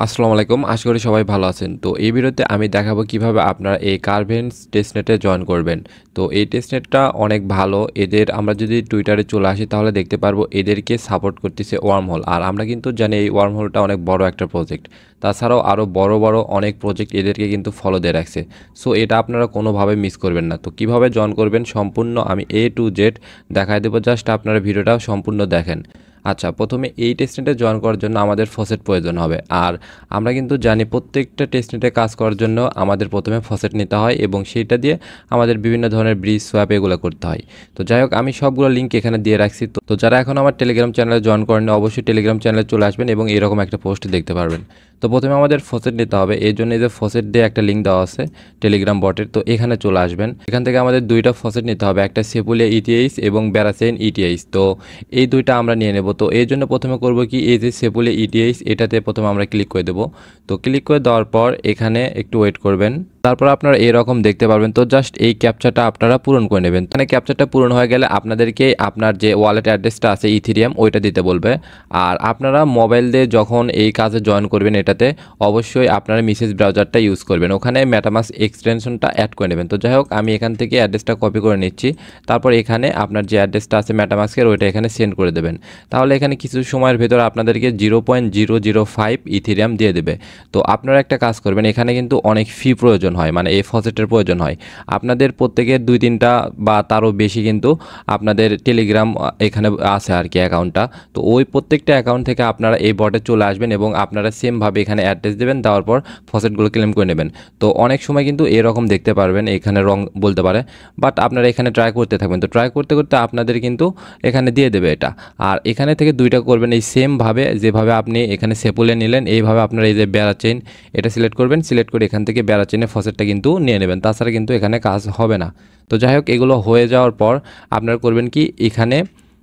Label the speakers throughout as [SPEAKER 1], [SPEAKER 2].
[SPEAKER 1] আসসালামু আলাইকুম। আশা করি সবাই ভালো আছেন। তো এই ভিডিওতে আমি দেখাবো কিভাবে আপনারা এই কার্ভেন্স টেস্টনেটে জয়েন করবেন। তো এই টেস্টনেটটা অনেক ভালো। এদের আমরা যদি টুইটারে চলে আসি তাহলে দেখতে পারবো এদেরকে সাপোর্ট করতেছে ওয়ার্মহোল। আর আমরা কিন্তু জানি এই ওয়ার্মহোলটা অনেক বড় একটা প্রজেক্ট। তাছাড়াও আরও বড় বড় অনেক প্রজেক্ট এদেরকে কিন্তু ফলো দিয়ে রাখছে। সো এটা আপনারা কোনোভাবে মিস করবেন না। তো কিভাবে জয়েন করবেন সম্পূর্ণ আমি A to Z দেখায় দেবো, জাস্ট আপনারা ভিডিওটা সম্পূর্ণ দেখেন। আচ্ছা, প্রথমে এই টেস্টনেটে জয়েন করার জন্য আমাদের ফসেট প্রয়োজন হবে। আর আমরা কিন্তু জানি প্রত্যেকটা টেস্টনেটে কাজ করার জন্য আমাদের প্রথমে ফসেট নিতে হয় এবং সেইটা দিয়ে আমাদের বিভিন্ন ধরনের ব্রিজ সোয়াপ এগুলো করতে হয়। তো যাই হোক, আমি সবগুলো লিঙ্ক এখানে দিয়ে রাখছি। তো যারা এখন আমার টেলিগ্রাম চ্যানেলে জয়েন করেন অবশ্যই টেলিগ্রাম চ্যানেলে চলে আসবেন এবং এরকম একটা পোস্ট দেখতে পারবেন। তো প্রথমে আমাদের ফসেট নিতে হবে, এই জন্য এই যে ফসেট দিয়ে একটা লিঙ্ক দেওয়া আছে টেলিগ্রাম বটের, তো এখানে চলে আসবেন। এখান থেকে আমাদের দুইটা ফসেট নিতে হবে, একটা সেপুলিয়া ইটিএইচ এবং ব্যারাসেইন ইটিএইচ। তো এই দুইটা আমরা নিয়ে নেব। তো এই জন্য প্রথমে করব কি, এই যে সেপুলিয়া ইটিএইচ এটাতে প্রথমে আমরা ক্লিক করে দেবো। তো ক্লিক করে দেওয়ার পর এখানে একটু ওয়েট করবেন, তারপর আপনারা এরকম দেখতে পারবেন। তো জাস্ট এই ক্যাপচাটা আপনারা পূরণ করে নেবেন। মানে ক্যাপচাটা পূরণ হয়ে গেলে আপনাদেরকে আপনার যে ওয়ালেট অ্যাড্রেসটা আছে ইথিরিয়াম ওইটা দিতে বলবে। আর আপনারা মোবাইল দিয়ে যখন এই কাজে জয়েন করবেন এটাতে অবশ্যই আপনারা মেসেজ ব্রাউজারটা ইউজ করবেন, ওখানে মেটামাস্ক এক্সটেনশনটা অ্যাড করে নেবেন। তো যাই হোক, আমি এখান থেকে অ্যাড্রেসটা কপি করে নিচ্ছি। তারপর এখানে আপনার যে অ্যাড্রেসটা আছে মেটামাস্কের ওইটা এখানে সেন্ড করে দেবেন। তাহলে এখানে কিছু সময়ের ভেতর আপনাদেরকে 0.005 ইথিরিয়াম দিয়ে দেবে। তো আপনারা একটা কাজ করবেন, এখানে কিন্তু অনেক ফি প্রয়োজন হয়, মানে এই ফসেটের প্রয়োজন হয়। আপনাদের প্রত্যেকের 2-3টা বা তারও বেশি কিন্তু আপনাদের টেলিগ্রাম এখানে আছে আর কি অ্যাকাউন্টটা। তো ওই প্রত্যেকটা অ্যাকাউন্ট থেকে আপনারা এই বটে চলে আসবেন এবং আপনারা সেমভাবে এখানে অ্যাড্রেস দেবেন, দেওয়ার পর ফসেটগুলো ক্লেম করে নেবেন। তো অনেক সময় কিন্তু এরকম দেখতে পারবেন এখানে রং বলতে পারে, বাট আপনারা এখানে ট্রাই করতে থাকবেন। তো ট্রাই করতে করতে আপনাদের কিন্তু এখানে দিয়ে দেবে এটা। আর এখানে থেকে দুইটা করবেন এই সেমভাবে, যেভাবে আপনি এখানে সেপুলে নিলেন এইভাবে আপনারা এই যে বেড়া চেইন এটা সিলেক্ট করবেন। সিলেক্ট করে এখান থেকে বেড়া চেইনে ফসেটটা কিন্তু নিয়ে নেবেন, তাছাড়া কিন্তু এখানে কাজ হবে না। তো যাই হোক, এগুলো হয়ে যাওয়ার পর আপনারা করবেন কি, এখানে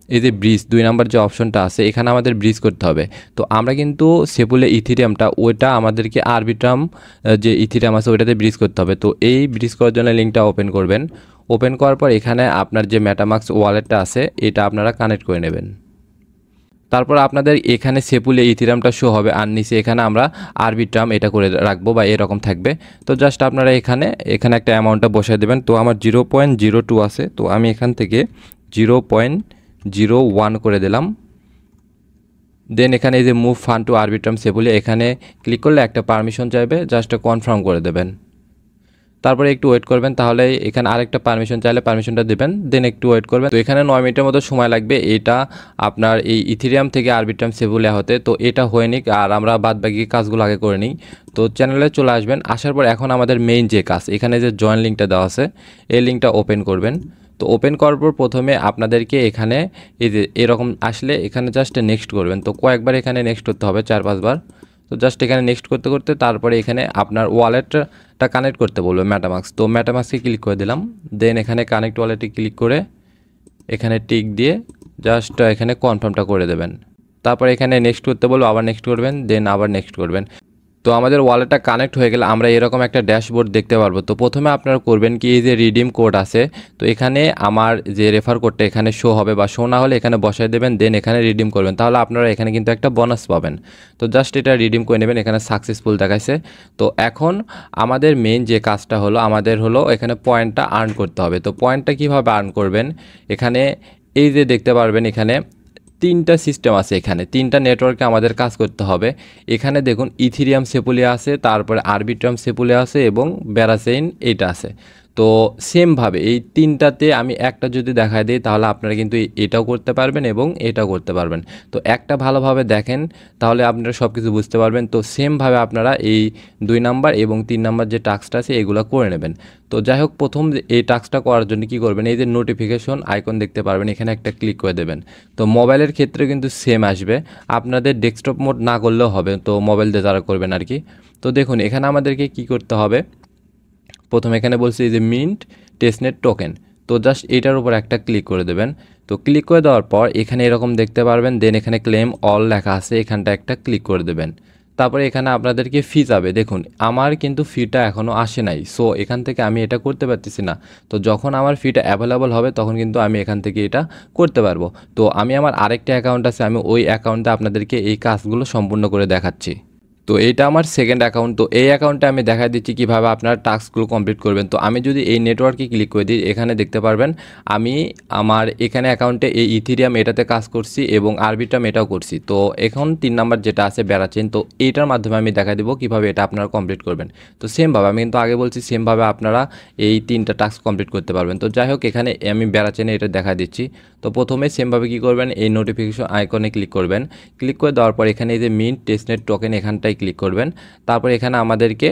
[SPEAKER 1] এই যে ব্রিজ 2 নাম্বার যে অপশনটা আছে এখানে আমাদের ব্রিজ করতে হবে। তো আমরা কিন্তু সেপুলে ইথিরিয়ামটা ওইটা আমাদেরকে আরবিট্রাম যে ইথিরিয়াম আছে ওইটাতে ব্রিজ করতে হবে। তো এই ব্রিজ করার জন্য লিঙ্কটা ওপেন করবেন। ওপেন করার পর এখানে আপনার যে মেটামাস্ক ওয়ালেটটা আছে এটা আপনারা কানেক্ট করে নেবেন। তারপর আপনাদের এখানে সেপুলে ইথিরামটা শো হবে আর নিচে এখানে আমরা আরবিট্রাম এটা করে রাখবো বা এরকম থাকবে। তো জাস্ট আপনারা এখানে এখানে একটা অ্যামাউন্টটা বসায় দেবেন। তো আমার 0.02 আছে, তো আমি এখান থেকে 0.01 করে দিলাম। দেন এখানে এই যে মুভ ফান্ড টু আরবিট্রাম সেপুলে এখানে ক্লিক করলে একটা পারমিশন চাইবে, জাস্ট কনফার্ম করে দেবেন। তারপরে একটু ওয়েট করবেন, তাহলে এখানে আরেকটা পারমিশন চাইলে পারমিশনটা দেবেন। দেন একটু ওয়েট করবেন। তো এখানে 9 মিনিটের মতো সময় লাগবে এটা আপনার এই ইথিরিয়াম থেকে আরবিট্রাম সেপুলে হতে। তো এটা হয়ে নিক আর আমরা বাদ বাকি কাজগুলো আগে করে নিই। তো চ্যানেলে চলে আসবেন, আসার পর এখন আমাদের মেইন যে কাজ, এখানে যে জয়েন লিঙ্কটা দেওয়া আছে এই লিঙ্কটা ওপেন করবেন। তো ওপেন করার পর প্রথমে আপনাদেরকে এখানে এই যে এরকম আসলে এখানে জাস্ট নেক্সট করবেন। তো কয়েকবার এখানে নেক্সট করতে হবে, 4-5 বার। তো জাস্ট এখানে নেক্সট করতে করতে তারপরে এখানে আপনার ওয়ালেটটা কানেক্ট করতে বলবে মেটামাস্ক। তো মেটামাস্কে ক্লিক করে দিলাম। দেন এখানে কানেক্ট ওয়ালেটে ক্লিক করে এখানে টিক দিয়ে জাস্ট এখানে কনফার্মটা করে দেবেন। তারপর এখানে নেক্সট করতে বলবো, আবার নেক্সট করবেন, দেন আবার নেক্সট করবেন। তো আমাদের ওয়ালেটটা কানেক্ট হয়ে গেলে আমরা এরকম একটা ড্যাশবোর্ড দেখতে পারবো। তো প্রথমে আপনারা করবেন কি, এই যে রিডিম কোড আছে তো এখানে আমার যে রেফার কোডটা এখানে শো হবে বা শো না হলে এখানে বসাই দেবেন। দেন এখানে রিডিম করবেন, তাহলে আপনারা এখানে কিন্তু একটা বোনাস পাবেন। তো জাস্ট এটা রিডিম করে নেবেন। এখানে সাকসেসফুল দেখাইছে। তো এখন আমাদের মেইন যে কাজটা হলো, আমাদের হলো এখানে পয়েন্টটা আর্ন করতে হবে। তো পয়েন্টটা কিভাবে আর্ন করবেন, এখানে এই যে দেখতে পারবেন এখানে 3টা সিস্টেম আছে, এখানে 3টা নেটওয়ার্কে আমাদের কাজ করতে হবে। এখানে দেখুন ইথিরিয়াম সেপুলে আছে, তারপরে আরবিট্রাম সেপুলে আছে এবং ব্যারাচেইন এটা আছে। তো সেমভাবে এই 3টাতে আমি একটা যদি দেখায় দিই তাহলে আপনারা কিন্তু এটাও করতে পারবেন এবং এটাও করতে পারবেন। তো একটা ভালোভাবে দেখেন তাহলে আপনারা সব কিছু বুঝতে পারবেন। তো সেমভাবে আপনারা এই 2 নাম্বার এবং 3 নাম্বার যে টাস্কটা আছে এগুলো করে নেবেন। তো যাই হোক, প্রথম এই টাস্কটা করার জন্য কি করবেন, এই যে নোটিফিকেশন আইকন দেখতে পারবেন এখানে একটা ক্লিক করে দেবেন। তো মোবাইলের ক্ষেত্রে কিন্তু সেম আসবে, আপনাদের ডেস্কটপ মোড না করলেও হবে, তো মোবাইল দিয়ে যারা করবেন আর কি। তো দেখুন এখানে আমাদেরকে কি করতে হবে, প্রথমে এখানে বলছি এই যে মিন্ট টেস্টনেট টোকেন। তো জাস্ট এটার উপর একটা ক্লিক করে দেবেন। তো ক্লিক করে দেওয়ার পর এখানে এরকম দেখতে পারবেন। দেন এখানে ক্লেম অল লেখা আছে, এখানটা একটা ক্লিক করে দেবেন। তারপরে এখানে আপনাদেরকে ফি যাবে। দেখুন আমার কিন্তু ফিটা এখনও আসে নাই, সো এখান থেকে আমি এটা করতে পারতেছি না। তো যখন আমার ফিটা অ্যাভেলেবল হবে তখন কিন্তু আমি এখান থেকে এটা করতে পারবো। তো আমি আমার আরেকটা অ্যাকাউন্ট আছে, আমি ওই অ্যাকাউন্টে আপনাদেরকে এই কাজগুলো সম্পূর্ণ করে দেখাচ্ছি। তো এইটা আমার সেকেন্ড অ্যাকাউন্ট। তো এই অ্যাকাউন্টে আমি দেখা দিচ্ছি কিভাবে আপনার টাস্কগুলো কমপ্লিট করবেন। তো আমি যদি এই নেটওয়ার্কে ক্লিক করে দিই, এখানে দেখতে পারবেন আমি আমার এখানে অ্যাকাউন্টে এই ইথিরিয়াম এটাতে কাজ করছি এবং আরবিট্রাম এটাও করছি। তো এখন 3 নাম্বার যেটা আছে ব্যারাচেন, তো এইটার মাধ্যমে আমি দেখা দিব কিভাবে এটা আপনারা কমপ্লিট করবেন। তো সেমভাবে আমি কিন্তু আগে বলছি সেমভাবে আপনারা এই 3টা টাস্ক কমপ্লিট করতে পারবেন। তো যাই হোক এখানে আমি ব্যারাচেনে এটা দেখা দিচ্ছি। তো প্রথমে সেমভাবে কী করবেন, এই নোটিফিকেশন আইকনে ক্লিক করবেন। ক্লিক করে দেওয়ার পর এখানে এই যে মিন্ট টেস্টনেট টোকেন এখানটায় ক্লিক করবেন। তারপর এখানে আমাদেরকে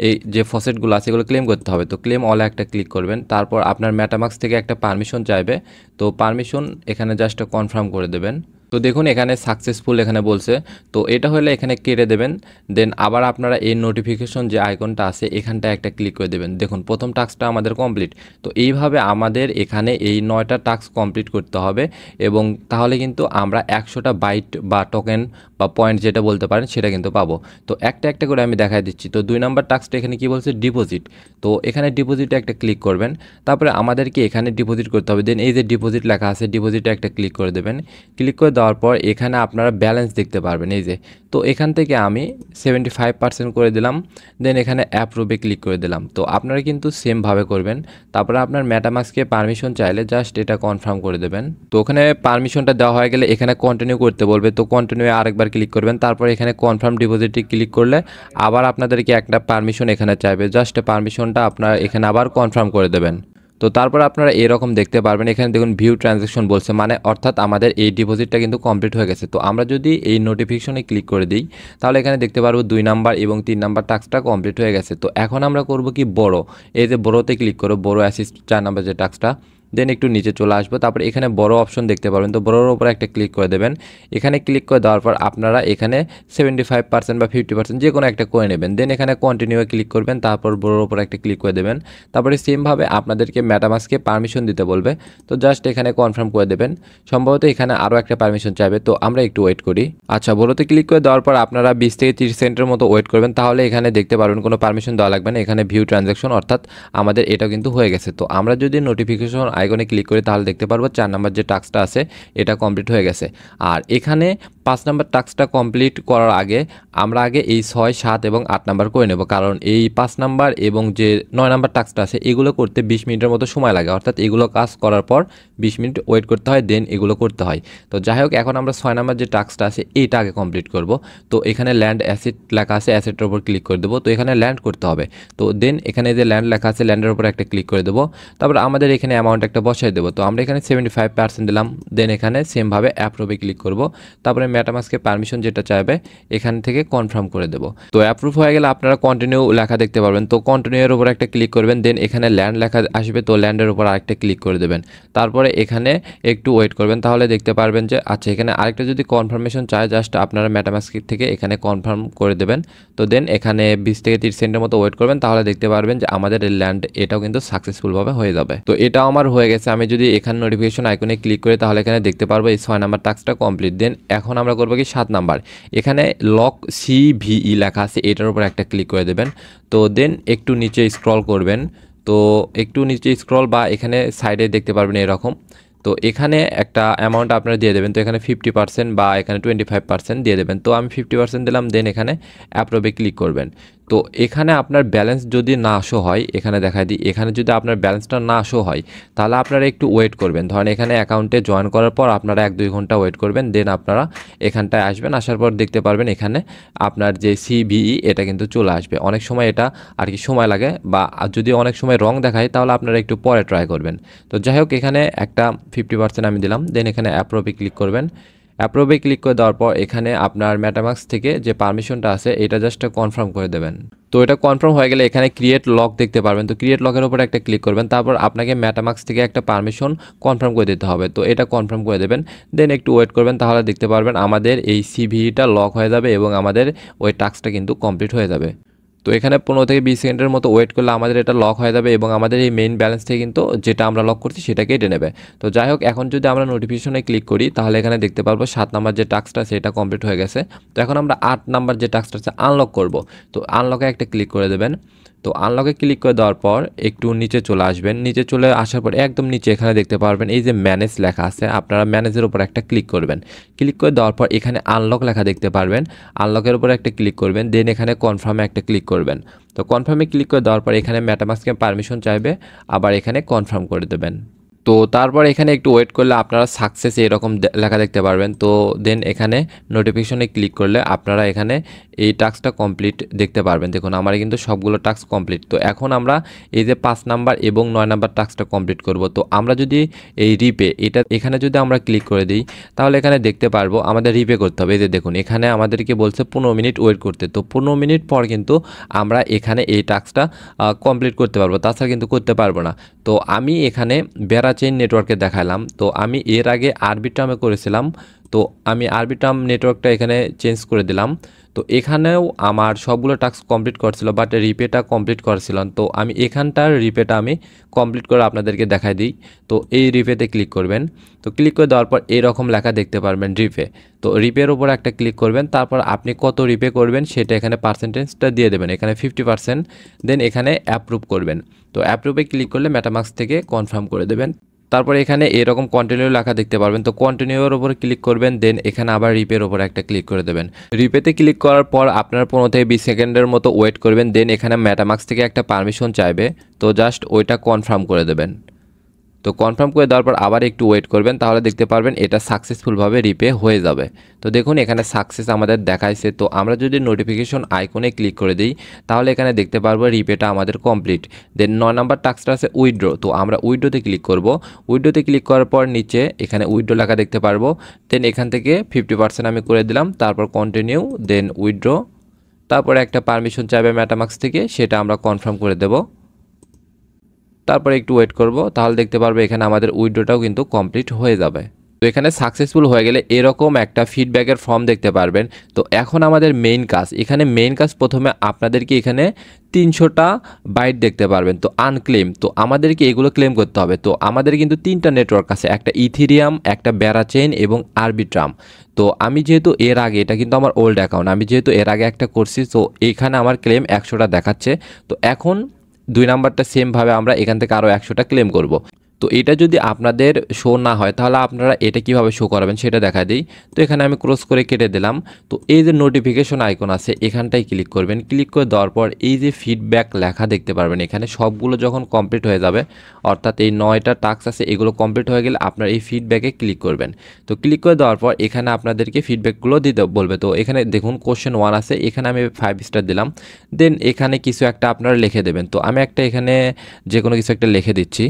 [SPEAKER 1] এই যে ফসেটগুলো আছে এগুলো ক্লেম করতে হবে। তো ক্লেম অলে একটা ক্লিক করবেন। তারপর আপনার মেটামাক্স থেকে একটা পারমিশন চাইবে। তো পারমিশন এখানে জাস্ট কনফার্ম করে দেবেন। তো দেখুন এখানে সাকসেসফুল এখানে বলছে। তো এটা হলে এখানে কেটে দেবেন। দেন আবার আপনারা এই নোটিফিকেশন যে আইকনটা আছে এখানটা একটা ক্লিক করে দেবেন। দেখুন প্রথম টাস্কটা আমাদের কমপ্লিট। তো এইভাবে আমাদের এখানে এই 9টা টাস্ক কমপ্লিট করতে হবে এবং তাহলে কিন্তু আমরা 100টা বাইট বা টোকেন বা পয়েন্ট যেটা বলতে পারেন সেটা কিন্তু পাবো। তো একটা একটা করে আমি দেখাই দিচ্ছি। তো 2 নাম্বার টাস্কটা এখানে কি বলছে, ডিপোজিট। তো এখানে ডিপোজিটে একটা ক্লিক করবেন। তারপরে আমাদেরকে এখানে ডিপোজিট করতে হবে। দেন এই যে ডিপোজিট লেখা আছে ডিপোজিটে একটা ক্লিক করে দেবেন। ক্লিক করে দেওয়ার পর এখানে আপনারা ব্যালেন্স দেখতে পারবেন এই যে। তো এখান থেকে আমি 75% করে দিলাম। দেন এখানে অ্যাপ্রুভে ক্লিক করে দিলাম। তো আপনারা কিন্তু সেমভাবে করবেন। তারপরে আপনার মেটামাস্ককে পারমিশন চাইলে জাস্ট এটা কনফার্ম করে দেবেন। তো ওখানে পারমিশনটা দেওয়া হয়ে গেলে এখানে কন্টিনিউ করতে বলবে। তো কন্টিনিউ আরেকবার ক্লিক করবেন। তারপর এখানে কনফার্ম ডিপোজিটে ক্লিক করলে আবার আপনাদেরকে একটা পারমিশন এখানে চাইবে। জাস্ট পারমিশনটা আপনারা এখানে আবার কনফার্ম করে দেবেন। তো তারপর আপনারা এরকম দেখতে পারবেন এখানে দেখুন ভিউ ট্রানজ্যাকশন বলছে, মানে অর্থাৎ আমাদের এই ডিপোজিটটা কিন্তু কমপ্লিট হয়ে গেছে। তো আমরা যদি এই নোটিফিকেশনে ক্লিক করে দিই তাহলে এখানে দেখতে পারবো 2 নাম্বার এবং 3 নাম্বার টাস্কটা কমপ্লিট হয়ে গেছে। তো এখন আমরা করব কি, বড় এই যে বড়তে ক্লিক করব, বড় অ্যাসিস্ট 4 নাম্বার যে টাস্কটা। দেন একটু নিচে চলে আসবো। তারপর এখানে বড় অপশন দেখতে পারবেন। তো বড়োর উপর একটা ক্লিক করে দেবেন। এখানে ক্লিক করে দেওয়ার পর আপনারা এখানে 75% বা 50% যে কোনো একটা করে নেবেন। দেন এখানে কন্টিনিউ ক্লিক করবেন। তারপর বড়োর উপর একটা ক্লিক করে দেবেন। তারপরে সেমভাবে আপনাদেরকে মেটামাস্ককে পারমিশন দিতে বলবে। তো জাস্ট এখানে কনফার্ম করে দেবেন। সম্ভবত এখানে আরও একটা পারমিশন চাইবে। তো আমরা একটু ওয়েট করি। আচ্ছা, বড়োতে ক্লিক করে দেওয়ার পর আপনারা 20 থেকে 30 সেকেন্ডের মতো ওয়েট করবেন। তাহলে এখানে দেখতে পারবেন কোনো পারমিশন দেওয়া লাগবে না। এখানে ভিউ ট্রানজ্যাকশন অর্থাৎ আমাদের এটা কিন্তু হয়ে গেছে। তো আমরা যদি নোটিফিকেশন আইকনে ক্লিক করি তাহলে দেখতে পারবো 4 নাম্বার যে টাস্কটা আছে এটা কমপ্লিট হয়ে গেছে। আর এখানে 5 নাম্বার টাস্কটা কমপ্লিট করার আগে আমরা আগে এই 6, 7 এবং 8 নাম্বার করে নেব। কারণ এই 5 নাম্বার এবং যে 9 নাম্বার টাস্কটা আছে এগুলো করতে 20 মিনিটের মতো সময় লাগে। অর্থাৎ এগুলো কাজ করার পর 20 মিনিট ওয়েট করতে হয়, দেন এগুলো করতে হয়। তো যাই হোক এখন আমরা 6 নাম্বার যে টাস্কটা আছে এইটা আগে কমপ্লিট করব। তো এখানে ল্যান্ড অ্যাসেট লেখা আছে, অ্যাসেটের উপর ক্লিক করে দেবো। তো এখানে ল্যান্ড করতে হবে। তো দেন এখানে যে ল্যান্ড লেখা আছে ল্যান্ডের উপর একটা ক্লিক করে দেবো। তারপর আমাদের এখানে অ্যামাউন্ট একটা বসাই দেবো। তো আমরা এখানে 75% দিলাম। দেন এখানে সেমভাবে অ্যাপ্রুভে ক্লিক করব। তারপরে মেটামাস্ককে পারমিশন যেটা চাইবে এখান থেকে কনফার্ম করে দেবো। তো অ্যাপ্রুভ হয়ে গেলে আপনারা কন্টিনিউ লেখা দেখতে পারবেন। তো কন্টিনিউ এর উপর একটা ক্লিক করবেন। দেন এখানে ল্যান্ড লেখা আসবে। তো ল্যান্ডের উপর আরেকটা ক্লিক করে দেবেন। তারপরে এখানে একটু ওয়েট করবেন। তাহলে দেখতে পারবেন যে আচ্ছা এখানে আরেকটা যদি কনফার্মেশন চায় জাস্ট আপনারা মেটামাস্ক থেকে এখানে কনফার্ম করে দেবেন। তো দেন এখানে 20 থেকে 30 সেকেন্ডের মতো ওয়েট করবেন। তাহলে দেখতে পারবেন যে আমাদের এই ল্যান্ড এটাও কিন্তু সাকসেসফুলভাবে হয়ে যাবে। তো এটাও আমার হয়ে গেছে। আমি যদি এখানে নোটিফিকেশন আইকনে ক্লিক করি তাহলে এখানে দেখতে পারবো এই 6 নাম্বার টাস্কটা কমপ্লিট। দেন এখন আমরা করবো কি 7 নাম্বার, এখানে লক CVE লেখা আছে এটার উপর একটা ক্লিক করে দেবেন। তো দেন একটু নিচে স্ক্রল করবেন। তো একটু নিচে স্ক্রল বা এখানে সাইডে দেখতে পারবেন এরকম। তো এখানে একটা অ্যামাউন্ট আপনারা দিয়ে দেবেন। তো এখানে 50% বা এখানে 25% দিয়ে দেবেন। তো আমি 50% দিলাম। দেন এখানে অ্যাপ্রুভে ক্লিক করবেন। তো এখানে আপনার ব্যালেন্স যদি না শো হয়, এখানে দেখাই দিই, এখানে যদি আপনার ব্যালেন্সটা না শো হয় তাহলে আপনারা একটু ওয়েট করবেন। ধরেন এখানে অ্যাকাউন্টে জয়েন করার পর আপনারা 1-2 ঘন্টা ওয়েট করবেন। দেন আপনারা এখানটায় আসবেন। আসার পর দেখতে পারবেন এখানে আপনার যে CVE এটা কিন্তু চলে আসবে। অনেক সময় এটা আর কি সময় লাগে, বা যদি অনেক সময় রং দেখায় তাহলে আপনারা একটু পরে ট্রাই করবেন। তো যাই হোক এখানে একটা 50% আমি দিলাম। দেন এখানে অ্যাপ্রুভে ক্লিক করবেন। অ্যাপ্রুভে ক্লিক করে দেওয়ার পর এখানে আপনার মেটামাস্ক থেকে যে পারমিশনটা আছে এটা জাস্ট কনফার্ম করে দেবেন। তো এটা কনফার্ম হয়ে গেলে এখানে ক্রিয়েট লক দেখতে পারবেন। তো ক্রিয়েট লকের উপর একটা ক্লিক করবেন। তারপর আপনাকে মেটামাস্ক থেকে একটা পারমিশন কনফার্ম করে দিতে হবে। তো এটা কনফার্ম করে দেবেন। দেন একটু ওয়েট করবেন। তাহলে দেখতে পারবেন আমাদের এই CVEটা লক হয়ে যাবে এবং আমাদের ওই টাস্কটা কিন্তু কমপ্লিট হয়ে যাবে। তো এখানে 15 থেকে 20 সেকেন্ডের মতো ওয়েট করলে আমাদের এটা লক হয়ে যাবে এবং আমাদের এই মেইন ব্যালেন্স থেকে কিন্তু যেটা আমরা লক করছি সেটা কেটে নেবে। তো যাই হোক এখন যদি আমরা নোটিফিকেশনে ক্লিক করি তাহলে এখানে দেখতে পারবো 7 নাম্বার যে টাস্কটা সেটা কমপ্লিট হয়ে গেছে। তো এখন আমরা 8 নাম্বার যে টাস্কটা আছে আনলক করব। তো আনলকে একটা ক্লিক করে দেবেন। তো আনলকে ক্লিক করে দেওয়ার পর একটু নিচে চলে আসবেন, নিচে চলে আসার পর একদম নিচে এখানে দেখতে পারবেন এই যে ম্যানেজ লেখা আছে, আপনারা ম্যানেজের উপর একটা ক্লিক করবেন। ক্লিক করে দেওয়ার পর এখানে আনলক লেখা দেখতে পারবেন, আনলকের উপর একটা ক্লিক করবেন, দেন এখানে কনফার্মে একটা ক্লিক করবেন। তো কনফার্মে ক্লিক করে দেওয়ার পর এখানে মেটামাস্কে পারমিশন চাইবে, আবার এখানে কনফার্ম করে দেবেন। তো তারপর এখানে একটু ওয়েট করলে আপনারা সাকসেস এরকম লেখা দেখতে পারবেন। তো দেন এখানে নোটিফিকেশনে ক্লিক করলে আপনারা এখানে এই টাস্কটা কমপ্লিট দেখতে পারবেন। দেখুন আমার কিন্তু সবগুলো টাস্ক কমপ্লিট। তো এখন আমরা এই যে 5 নাম্বার এবং 9 নাম্বার টাস্কটা কমপ্লিট করব। তো আমরা যদি এই রিপে এটা এখানে যদি আমরা ক্লিক করে দিই তাহলে এখানে দেখতে পারবো আমাদের রিপে করতে হবে। এই যে দেখুন এখানে আমাদেরকে বলছে 15 মিনিট ওয়েট করতে। তো 15 মিনিট পর কিন্তু আমরা এখানে এই টাস্কটা কমপ্লিট করতে পারবো, তাছাড়া কিন্তু করতে পারবো না। তো আমি এখানে চেইন নেটওয়ার্কে দেখালাম। তো আমি এর আগে আরবিট্রামে করেছিলাম, তো আমি আরবিট্রাম নেটওয়ার্কটা এখানে চেঞ্জ করে দিলাম। তো এখানেও আমার সবগুলো টাস্ক কমপ্লিট করছিল, বাট রিপেটা কমপ্লিট করছিলাম। তো আমি এখানটার রিপেটা আমি কমপ্লিট করে আপনাদেরকে দেখাই দিই। তো এই রিপেতে ক্লিক করবেন। তো ক্লিক করে দেওয়ার পর এরকম লেখা দেখতে পারবেন রিপে। তো রিপের উপর একটা ক্লিক করবেন, তারপর আপনি কত রিপে করবেন সেটা এখানে পার্সেন্টেজটা দিয়ে দেবেন, এখানে 50%। দেন এখানে অ্যাপ্রুভ করবেন। তো অ্যাপ্রুভে ক্লিক করলে মেটামাস্ক থেকে কনফার্ম করে দেবেন। তারপর এখানে এরকম কন্টিনিউ লেখা দেখতে পারবেন। তো কন্টিনিউর উপর ক্লিক করবেন, দেন এখানে আবার রিপের উপর একটা ক্লিক করে দেবেন। রিপেতে ক্লিক করার পর আপনারা 15 থেকে 20 সেকেন্ডের মতো ওয়েট করবেন। দেন এখানে মেটামাস্ক থেকে একটা পারমিশন চাইবে, তো জাস্ট ওইটা কনফার্ম করে দেবেন। তো কনফার্ম করে দেওয়ার পর আবার একটু ওয়েট করবেন, তাহলে দেখতে পারবেন এটা সাকসেসফুলভাবে রিপে হয়ে যাবে। তো দেখুন এখানে সাকসেস আমাদের দেখাইছে। তো আমরা যদি নোটিফিকেশন আইকনে ক্লিক করে দিই তাহলে এখানে দেখতে পারবো রিপেটা আমাদের কমপ্লিট। দেন 9 নাম্বার টাস্কটা আছে উইথড্র। তো আমরা উইথড্রোতে ক্লিক করব। উইথড্রোতে ক্লিক করার পর নিচে এখানে উইথড্র লেখা দেখতে পারবো। দেন এখান থেকে 50% আমি করে দিলাম, তারপর কন্টিনিউ, দেন উইথড্র, তারপরে একটা পারমিশন চাইবে মেটামাস্ক থেকে, সেটা আমরা কনফার্ম করে দেব। তারপরে একটু ওয়েট করব, তাহলে দেখতে পারবে এখানে আমাদের উইথড্রটাও কিন্তু কমপ্লিট হয়ে যাবে। তো এখানে সাকসেসফুল হয়ে গেলে এরকম একটা ফিডব্যাকের ফর্ম দেখতে পারবেন। তো এখন আমাদের মেইন কাজ, এখানে মেইন কাজ প্রথমে আপনাদেরকে এখানে 300টা বাইট দেখতে পারবেন, তো আনক্লেম। তো আমাদেরকে এগুলো ক্লেম করতে হবে। তো আমাদের কিন্তু 3টা নেটওয়ার্ক আছে, একটা ইথিরিয়াম, একটা প্যারাচেইন এবং আরবিট্রাম। তো আমি যেহেতু এর আগে, এটা কিন্তু আমার ওল্ড অ্যাকাউন্ট, আমি যেহেতু এর আগে একটা করছি, তো এখানে আমার ক্লেম 100টা দেখাচ্ছে। তো এখন 2 নাম্বারটা সেমভাবে আমরা এখান থেকে আরও 100টা ক্লেম করব। তো এটা যদি আপনাদের শো না হয় তাহলে আপনারা এটা কিভাবে শো করাবেন সেটা দেখা দিই। তো এখানে আমি ক্রস করে কেটে দিলাম। তো এই যে নোটিফিকেশন আইকন আছে এখানটায় ক্লিক করবেন। ক্লিক করে দেওয়ার পর এই যে ফিডব্যাক লেখা দেখতে পারবেন, এখানে সবগুলো যখন কমপ্লিট হয়ে যাবে, অর্থাৎ এই 9টা টাস্ক আছে এগুলো কমপ্লিট হয়ে গেলে আপনার এই ফিডব্যাকে ক্লিক করবেন। তো ক্লিক করে দেওয়ার পর এখানে আপনাদেরকে ফিডব্যাকগুলো দিতে বলবে। তো এখানে দেখুন কোশ্চেন 1 আছে, এখানে আমি 5 স্টার দিলাম। দেন এখানে কিছু একটা আপনারা লিখে দেবেন। তো আমি একটা এখানে যে কোনো কিছু একটা লিখে দিচ্ছি।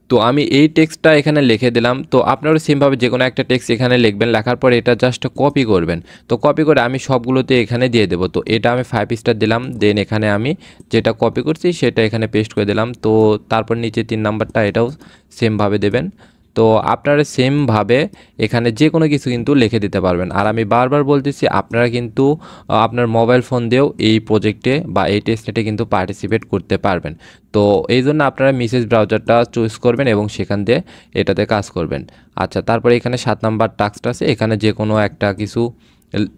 [SPEAKER 1] তো আমি এই টেক্সটটা এখানে লিখে দিলাম। তো আপনারা সেমভাবে যে কোনো একটা টেক্সট এখানে লিখবেন, লেখার পর এটা জাস্ট কপি করবেন। তো কপি করে আমি সবগুলোতে এখানে দিয়ে দেবো। তো এটা আমি 5 স্টার দিলাম। দেন এখানে আমি যেটা কপি করছি সেটা এখানে পেস্ট করে দিলাম। তো তারপর নিচে 3 নাম্বারটা এটাও সেমভাবে দেবেন। তো আপনারা সেমভাবে এখানে যে কোনো কিছু কিন্তু লিখে দিতে পারবেন। আর আমি বারবার বলতেছি আপনারা কিন্তু আপনার মোবাইল ফোন দিয়েও এই প্রজেক্টে বা এই টেস্টনেটে কিন্তু পার্টিসিপেট করতে পারবেন। তো এই জন্য আপনারা মেসেজ ব্রাউজারটা চুজ করবেন এবং সেখান দিয়ে এটাতে কাজ করবেন। আচ্ছা, তারপরে এখানে 7 নাম্বার টাস্কটা আছে, এখানে যে কোনো একটা কিছু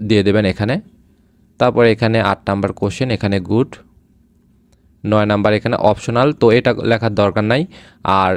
[SPEAKER 1] দিয়ে দেবেন এখানে। তারপরে এখানে 8 নাম্বার কোশ্চেন, এখানে গুড। 9 নাম্বার এখানে অপশনাল, তো এটা লেখার দরকার নাই। আর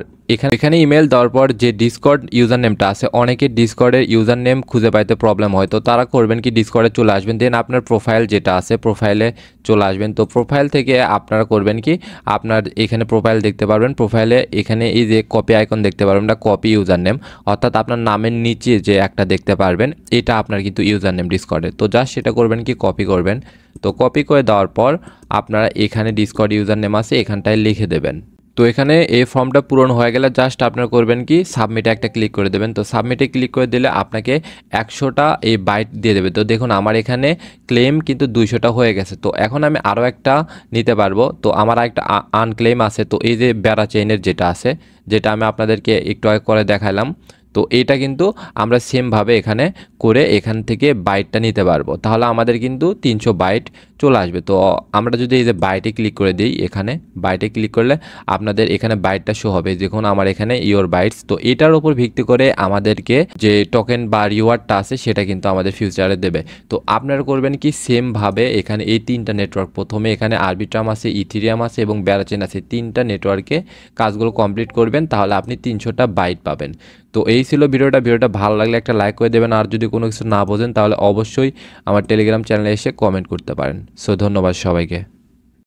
[SPEAKER 1] এখানে ইমেল দেওয়ার পর যে ডিসকর্ড ইউজার নেমটা আছে, অনেকে ডিসকর্ডের ইউজার নেম খুঁজে পাইতে প্রবলেম হয়। তো তারা করবেন কি, ডিসকর্ডে চলে আসবেন। দেন আপনার প্রোফাইল যেটা আছে প্রোফাইলে চলে আসবেন। তো প্রোফাইল থেকে আপনারা করবেন কি, আপনার এখানে প্রোফাইল দেখতে পারবেন। প্রোফাইলে এখানে এই যে কপি আইকন দেখতে পারবেন, এটা কপি ইউজার নেম, অর্থাৎ আপনার নামের নিচে যে একটা দেখতে পারবেন এটা আপনার কিন্তু ইউজার নেম ডিসকর্ডে। তো জাস্ট সেটা করবেন কি, কপি করবেন। তো কপি করে দেওয়ার পর আপনারা এখানে ডিসকর্ড ইউজার নেম আছে এখানটায় লিখে দেবেন। তো এখানে এই ফর্মটা পূরণ হয়ে গেলে জাস্ট আপনারা করবেন কি, সাবমিটে একটা ক্লিক করে দেবেন। তো সাবমিটে ক্লিক করে দিলে আপনাকে 100টা এই বাইট দিয়ে দেবে। তো দেখুন আমার এখানে ক্লেম কিন্তু 200টা হয়ে গেছে। তো এখন আমি আরও একটা নিতে পারবো। তো আমার একটা আনক্লেম আছে। তো এই যে প্যারাচেইনের যেটা আছে, যেটা আমি আপনাদেরকে একটু আগে করে দেখালাম, তো এটা কিন্তু আমরা সেমভাবে এখানে করে এখান থেকে বাইটটা নিতে পারবো, তাহলে আমাদের কিন্তু 300 বাইট চলে আসবে। তো আমরা যদি এই যে বাইটে ক্লিক করে দিই, এখানে বাইটে ক্লিক করলে আপনাদের এখানে বাইটটা শো হবে, দেখুন আমার এখানে ইওর বাইটস। তো এটার উপর ভিত্তি করে আমাদেরকে যে টোকেন বা রিওয়ার্ডটা আছে সেটা কিন্তু আমাদের ফিউচারে দেবে। তো আপনারা করবেন কি সেমভাবে এখানে এই 3টা নেটওয়ার্ক, প্রথমে এখানে আরবিট্রাম আছে, ইথিরিয়াম আছে এবং ব্যারাচেন আছে, 3টা নেটওয়ার্কে কাজগুলো কমপ্লিট করবেন, তাহলে আপনি 300টা বাইট পাবেন। তো এই ছিল ভিডিওটা ভালো লাগলে একটা লাইক করে দেবেন, আর যদি কোনো কিছু না বোঝেন তাহলে অবশ্যই আমার টেলিগ্রাম চ্যানেলে এসে কমেন্ট করতে পারেন। সো ধন্যবাদ সবাইকে।